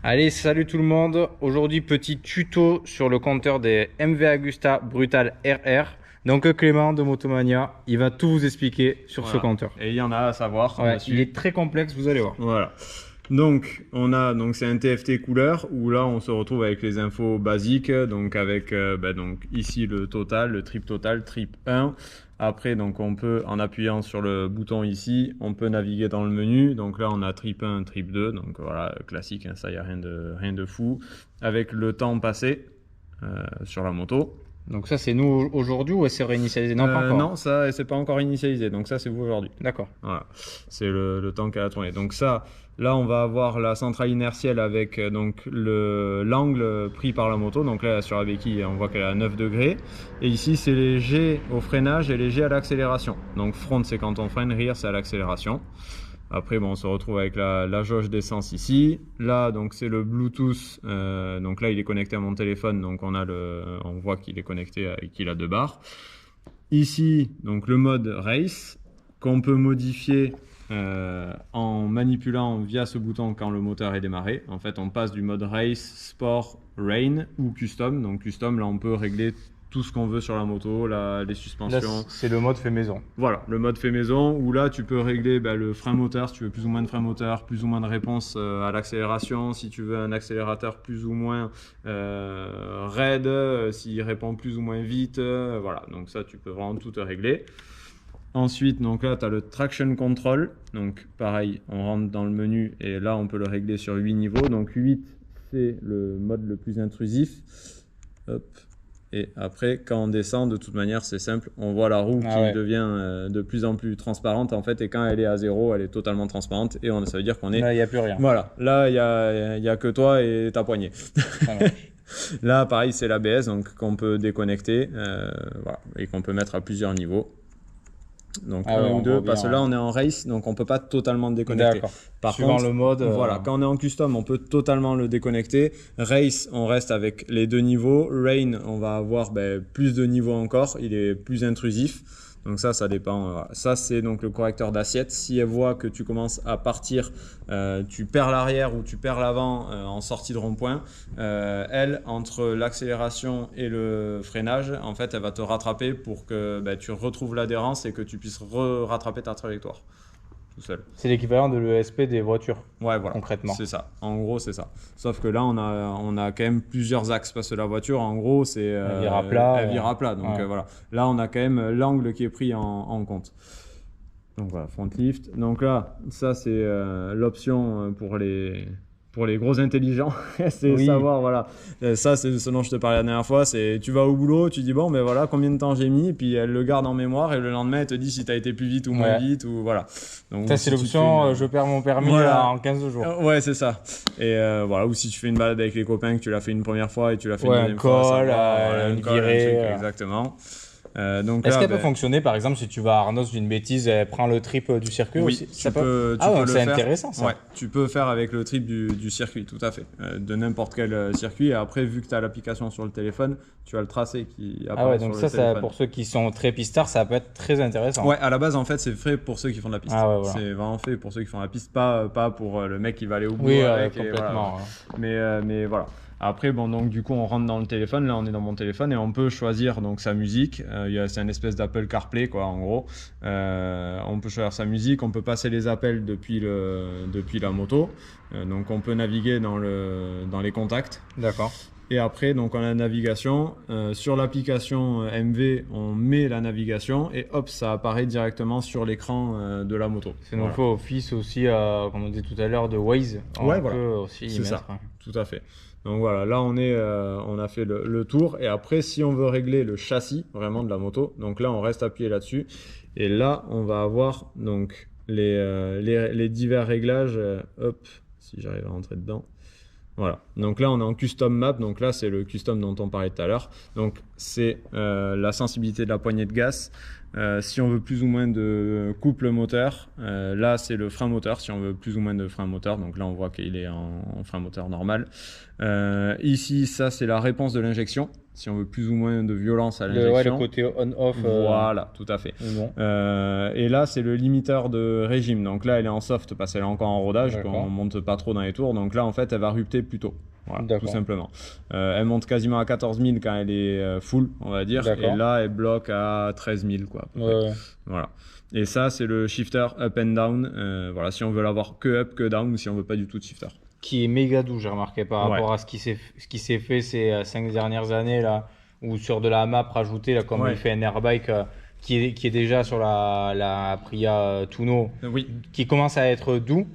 Allez, salut tout le monde. Aujourd'hui, petit tuto sur le compteur des MV Agusta Brutal RR. Donc Clément de Motomania, il va tout vous expliquer sur ce Voilà. compteur. Et il y en a à savoir Ouais, il dessus. est très complexe, vous allez voir. Voilà. Donc, c'est un TFT couleur où là, on se retrouve avec les infos basiques. Donc, avec donc ici le total, le trip total, trip 1. Après, donc, on peut, en appuyant sur le bouton ici, on peut naviguer dans le menu. Donc là, on a trip 1, trip 2. Donc voilà, classique, hein, ça, il n'y a rien de fou. Avec le temps passé sur la moto. Donc ça, c'est nous aujourd'hui ou c'est réinitialisé? Non, pas encore. Non, ça, c'est pas encore initialisé. Donc ça, c'est vous aujourd'hui. D'accord. Voilà, c'est le temps qu'elle a tourné. Donc ça, là, on va avoir la centrale inertielle avec donc l'angle pris par la moto. Donc là, sur la béquille, on voit qu'elle est à 9 degrés. Et ici, c'est les G au freinage et les G à l'accélération. Donc front, c'est quand on freine, rear, c'est à l'accélération. Après, bon, on se retrouve avec la jauge d'essence ici. Là, donc c'est le Bluetooth. Donc là, il est connecté à mon téléphone. Donc on voit qu'il est connecté et qu'il a 2 barres. Ici, donc le mode race qu'on peut modifier en manipulant via ce bouton quand le moteur est démarré. En fait, on passe du mode race, sport, rain ou custom. Donc custom, là, on peut régler tout ce qu'on veut sur la moto, les suspensions. C'est le mode fait maison. Voilà, le mode fait maison où là, tu peux régler le frein moteur, si tu veux plus ou moins de frein moteur, plus ou moins de réponse à l'accélération, si tu veux un accélérateur plus ou moins raide, s'il répond plus ou moins vite, voilà, donc ça, tu peux vraiment tout te régler. Ensuite, donc là, tu as le traction control, donc pareil, on rentre dans le menu et là, on peut le régler sur 8 niveaux, donc 8, c'est le mode le plus intrusif. Hop. Et après, quand on descend, de toute manière, c'est simple. On voit la roue qui devient de plus en plus transparente, en fait. Et quand elle est à 0, elle est totalement transparente. Et ça veut dire qu'on est... Là, il n'y a plus rien. Voilà. Là, il y a que toi et ta poignée. Là, pareil, c'est l'ABS, donc qu'on peut déconnecter. Voilà, et qu'on peut mettre à plusieurs niveaux. Donc un ou deux, parce que là on est en race, donc on peut pas totalement le déconnecter. Par suivant contre, le mode, voilà, quand on est en custom, on peut totalement le déconnecter. Race, on reste avec les 2 niveaux. Rain, on va avoir plus de niveaux encore, il est plus intrusif. Donc ça dépend. Voilà. Ça, c'est donc le correcteur d'assiette. Si elle voit que tu commences à partir, tu perds l'arrière ou tu perds l'avant en sortie de rond-point, elle, entre l'accélération et le freinage, en fait, elle va te rattraper pour que tu retrouves l'adhérence et que tu puisses rattraper ta trajectoire. Tout seul. C'est l'équivalent de l'ESP des voitures. Ouais, voilà. Concrètement. C'est ça. En gros, c'est ça. Sauf que là, on a quand même plusieurs axes parce que la voiture, en gros, c'est elle vire à plat. Elle vire à plat. Donc voilà. Là, on a quand même l'angle qui est pris en compte. Donc voilà, front lift. Donc là, ça c'est l'option pour les gros intelligents, c'est savoir, voilà, ça c'est ce dont je te parlais la dernière fois, c'est tu vas au boulot, tu dis bon, mais voilà, combien de temps j'ai mis, puis elle le garde en mémoire et le lendemain elle te dit si tu as été plus vite ou moins vite, ou voilà. Donc, ça c'est l'option, je perds mon permis en 15 jours. Ouais, c'est ça. Et voilà, ou si tu fais une balade avec les copains, que tu l'as fait une première fois et tu l'as fait une deuxième fois, une virée. Exactement. Est-ce qu'elle peut fonctionner, par exemple, si tu vas à Arnos d'une bêtise, elle prend le trip du circuit aussi? Tu peux le c'est faire. Intéressant ça. Ouais, tu peux faire avec le trip du circuit, tout à fait. De n'importe quel circuit. Et après, vu que tu as l'application sur le téléphone, tu as le tracé qui apparaît sur le téléphone. Ça, pour ceux qui sont très pistards, ça peut être très intéressant. Ouais, à la base, en fait, c'est fait pour ceux qui font de la piste. Voilà. C'est vraiment fait pour ceux qui font de la piste, pas pour le mec qui va aller au bout. Oui, complètement. Voilà. Mais voilà. Après, bon, donc du coup, on rentre dans le téléphone. Là, on est dans mon téléphone et on peut choisir donc sa musique. C'est une espèce d'Apple CarPlay, quoi, en gros. On peut choisir sa musique. On peut passer les appels depuis la moto. Donc, on peut naviguer dans les contacts. D'accord. Et après, donc, on a la navigation. Sur l'application MV, on met la navigation et hop, ça apparaît directement sur l'écran de la moto. C'est nous fait office aussi, comme on disait tout à l'heure, de Waze. Ouais, voilà. Peut aussi y mettre. Ça, tout à fait. Donc voilà, là on a fait le tour et après si on veut régler le châssis vraiment de la moto, donc là on reste appuyé là-dessus et là on va avoir donc les divers réglages, hop, si j'arrive à rentrer dedans. Voilà, donc là on est en custom map, donc là c'est le custom dont on parlait tout à l'heure. Donc c'est la sensibilité de la poignée de gaz, Si on veut plus ou moins de couple moteur, là c'est le frein moteur. Si on veut plus ou moins de frein moteur, donc là on voit qu'il est en frein moteur normal. Ici, ça c'est la réponse de l'injection. Si on veut plus ou moins de violence à l'injection. Ouais, le côté on-off. Voilà, tout à fait. Bon. Et là, c'est le limiteur de régime. Donc là, elle est en soft parce qu'elle est encore en rodage, qu'on monte pas trop dans les tours. Donc là, en fait, elle va rupter plus tôt. Voilà, tout simplement. Elle monte quasiment à 14 000 quand elle est full, on va dire. Et là, elle bloque à 13 000, quoi. Voilà. Et ça, c'est le shifter up and down. Voilà, si on veut l'avoir que up, que down, ou si on veut pas du tout de shifter. Qui est méga doux, j'ai remarqué, par rapport à ce qui s'est fait ces 5 dernières années, là, ou sur de la map rajoutée, là, comme il fait un airbike qui est déjà sur la Aprilia Tuono, qui commence à être doux.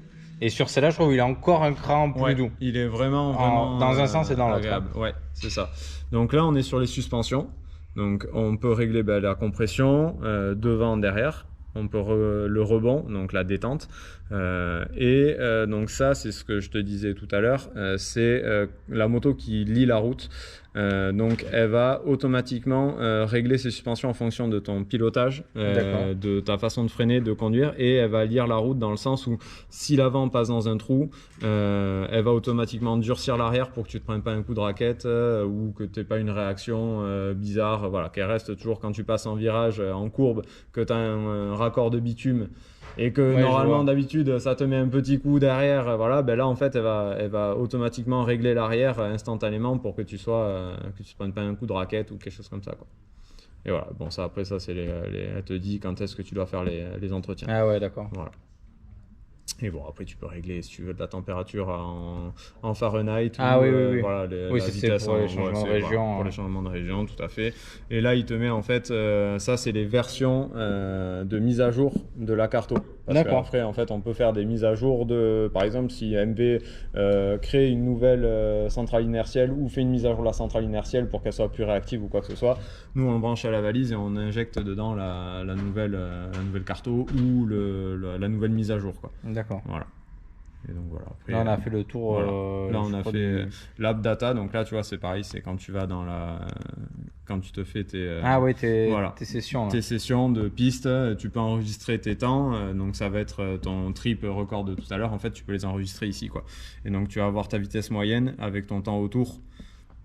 Et sur celle-là, je trouve qu'il est encore un cran plus doux. Il est vraiment dans un sens et dans l'autre. Ouais, c'est ça. Donc là, on est sur les suspensions. Donc on peut régler la compression devant, derrière. On peut le rebond, donc la détente. Donc ça, c'est ce que je te disais tout à l'heure. C'est la moto qui lie la route. Donc elle va automatiquement régler ses suspensions en fonction de ton pilotage, de ta façon de freiner, de conduire, et elle va lire la route dans le sens où si l'avant passe dans un trou, elle va automatiquement durcir l'arrière pour que tu te prennes pas un coup de raquette ou que tu n'aies pas une réaction bizarre, voilà, qu'elle reste toujours quand tu passes en virage, en courbe, que tu as un raccord de bitume et que normalement d'habitude ça te met un petit coup derrière, voilà, ben là en fait elle va automatiquement régler l'arrière instantanément pour que tu te prennes pas un coup de raquette ou quelque chose comme ça, quoi. Et voilà, bon, ça après ça c'est elle te dit quand est-ce que tu dois faire les entretiens. Ah ouais, d'accord. Voilà. Et bon, après tu peux régler si tu veux de la température en Fahrenheit. Voilà, la vitesse pour les changements de région. Pour les changements de région, tout à fait. Et là, il te met en fait, ça c'est les versions de mise à jour de la carto. D'accord. Après, en fait, on peut faire des mises à jour par exemple, si MV crée une nouvelle centrale inertielle ou fait une mise à jour de la centrale inertielle pour qu'elle soit plus réactive ou quoi que ce soit, nous on le branche à la valise et on injecte dedans la nouvelle carto ou la nouvelle mise à jour, quoi. D'accord. Voilà. Et donc voilà. Après, là on a fait le tour. Voilà. Là on a fait l'app data. Donc là tu vois c'est pareil, c'est quand tu vas quand tu te fais tes sessions. Tes sessions de piste, tu peux enregistrer tes temps. Donc ça va être ton trip record de tout à l'heure. En fait tu peux les enregistrer ici, quoi. Et donc tu vas avoir ta vitesse moyenne avec ton temps autour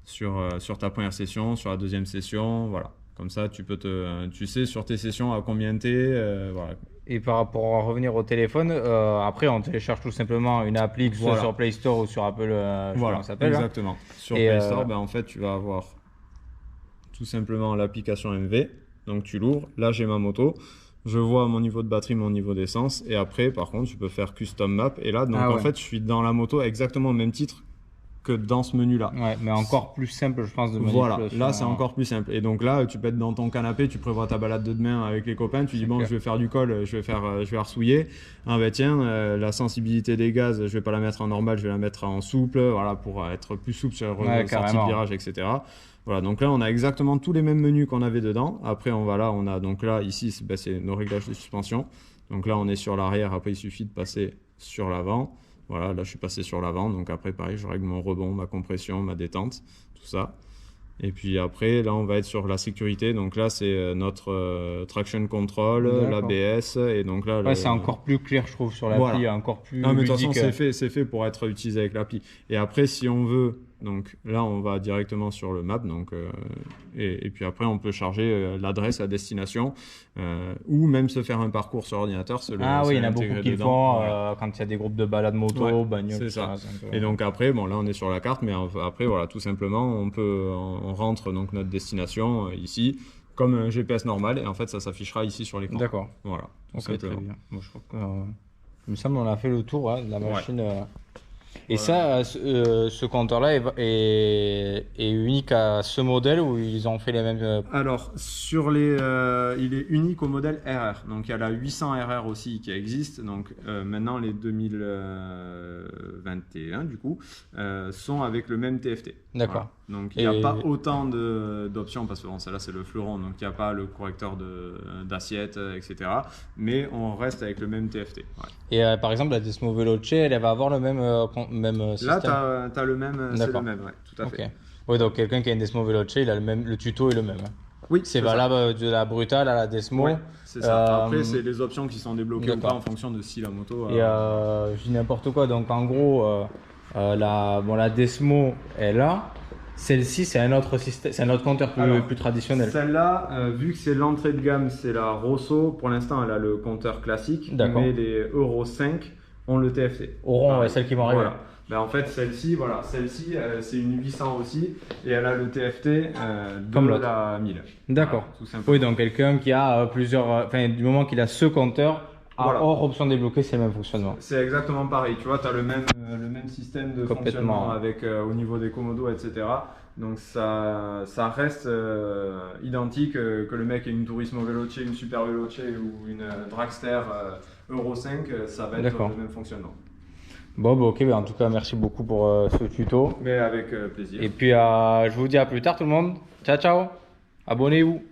sur ta première session, sur la deuxième session, voilà. Comme ça tu sais sur tes sessions à combien t'es, voilà. Et par rapport à revenir au téléphone, après on télécharge tout simplement une appli, que ce soit sur Play Store ou sur Apple, voilà, ça s'appelle. Exactement. Sur Play Store, en fait tu vas avoir tout simplement l'application MV. Donc tu l'ouvres, là j'ai ma moto, je vois mon niveau de batterie, mon niveau d'essence, et après par contre tu peux faire custom map, et là donc en fait je suis dans la moto exactement au même titre que dans ce menu là. Ouais, mais encore plus simple, je pense, de manipulation. Voilà, là c'est encore plus simple. Et donc là, tu peux être dans ton canapé, tu prévois ta balade de demain avec les copains, tu dis bon, je vais faire du col, je vais arsouiller. Ah bah tiens, la sensibilité des gaz, je vais pas la mettre en normal, je vais la mettre en souple, voilà, pour être plus souple sur la sortie de virage, etc. Voilà, donc là on a exactement tous les mêmes menus qu'on avait dedans. Après on a donc là ici c'est nos réglages de suspension. Donc là on est sur l'arrière, après il suffit de passer sur l'avant. Voilà, là je suis passé sur l'avant, donc après pareil, je règle mon rebond, ma compression, ma détente, tout ça. Et puis après, là on va être sur la sécurité, donc là c'est notre traction control, l'ABS, et donc là... c'est encore plus clair je trouve sur l'appli, encore plus ludique. Mais de toute façon c'est fait pour être utilisé avec l'appli. Et après si on veut, donc là on va directement sur le map, donc, et puis après on peut charger l'adresse, la destination, ou même se faire un parcours sur ordinateur. Il y en a beaucoup qui le font quand il y a des groupes de balade moto, bagnole. C'est ça. Et donc après, bon là on est sur la carte, mais après voilà, tout simplement on rentre donc notre destination ici comme un GPS normal, et en fait ça s'affichera ici sur l'écran. D'accord. Voilà. Très bien. Bon, je crois que il me semble qu'on a fait le tour de la machine. Et ça, ce compteur-là est unique à ce modèle, ou ils ont fait les mêmes Alors, il est unique au modèle RR. Donc, il y a la 800 RR aussi qui existe. Donc, maintenant, les 2021, du coup, sont avec le même TFT. D'accord. Voilà. Donc, il n'y a pas autant d'options, parce que bon, celle-là, c'est le fleuron. Donc, il n'y a pas le correcteur d'assiette, etc. Mais on reste avec le même TFT. Ouais. Et par exemple, la Desmo Veloce, elle va avoir le même système. Là, tu as le même, c'est le même, ouais, tout à fait. Oui, donc quelqu'un qui a une Desmo Veloce, il a le tuto est le même. Oui, c'est valable de la brutale à la Desmo. Ouais, c'est ça. Après, c'est les options qui sont débloquées ou pas en fonction de si la moto. Et je dis n'importe quoi. Donc en gros, la Desmo est là. Celle-ci, c'est un autre système, c'est un autre compteur plus traditionnel. Celle-là, vu que c'est l'entrée de gamme, c'est la Rosso. Pour l'instant, elle a le compteur classique, mais les Euro 5 ont le TFT. Auront, celles qui vont arriver. Voilà. Ben, en fait, celle-ci, c'est une 800 aussi, et elle a le TFT comme la 1000. D'accord. Voilà, oui, donc quelqu'un qui a du moment qu'il a ce compteur, hors option débloquée, c'est le même fonctionnement. C'est exactement pareil. Tu vois, tu as le même système de fonctionnement avec au niveau des commodos, etc. Donc ça reste identique que le mec ait une Turismo Veloce, une Super Veloce ou une Dragster Euro 5, ça va être le même fonctionnement. Bon, ok, en tout cas, merci beaucoup pour ce tuto. Mais avec plaisir. Et puis, je vous dis à plus tard tout le monde. Ciao, ciao. Abonnez-vous.